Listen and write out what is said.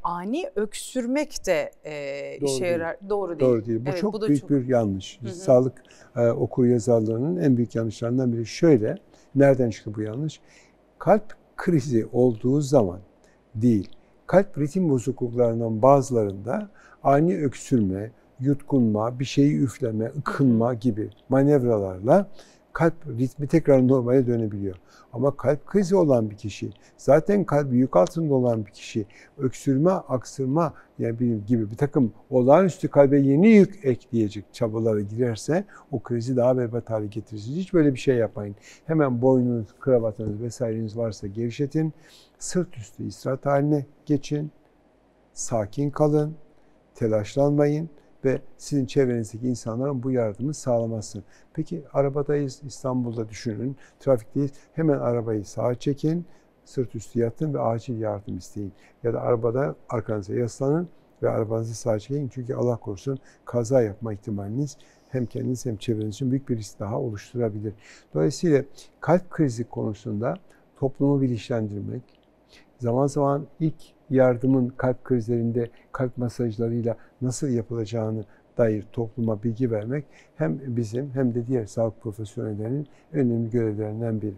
ani öksürmek de Doğru işe değil. yarar. Doğru değil. Doğru değil. Bu Evet, çok bu da büyük bir yanlış. Hı hı. Sağlık okuryazarlığının en büyük yanlışlarından biri. Şöyle, nereden çıktı bu yanlış? Kalp krizi olduğu zaman değil, kalp ritim bozukluklarından bazılarında ani öksürme, yutkunma, bir şeyi üfleme, ıkınma gibi manevralarla kalp ritmi tekrar normale dönebiliyor. Ama kalp krizi olan bir kişi, zaten kalbi yük altında olan bir kişi, öksürme, aksırma yani gibi bir takım olağanüstü kalbe yeni yük ekleyecek çabalara girerse o krizi daha berbat hale getirirsiniz. Hiç böyle bir şey yapmayın. Hemen boynunuz, kravatınız vesaireniz varsa gevşetin. Sırt üstü istirahat haline geçin. Sakin kalın. Telaşlanmayın ve sizin çevrenizdeki insanların bu yardımı sağlaması. Peki arabadayız, İstanbul'da düşünün, trafikteyiz. Hemen arabayı sağa çekin, sırt üstü yatın ve acil yardım isteyin. Ya da arabada arkanıza yaslanın ve arabanızı sağa çekin. Çünkü Allah korusun kaza yapma ihtimaliniz hem kendiniz hem çevreniz için büyük bir risk daha oluşturabilir. Dolayısıyla kalp krizi konusunda toplumu bilinçlendirmek, zaman zaman ilk yardımın kalp krizlerinde kalp masajlarıyla nasıl yapılacağını dair topluma bilgi vermek hem bizim hem de diğer sağlık profesyonellerinin önemli görevlerinden biri.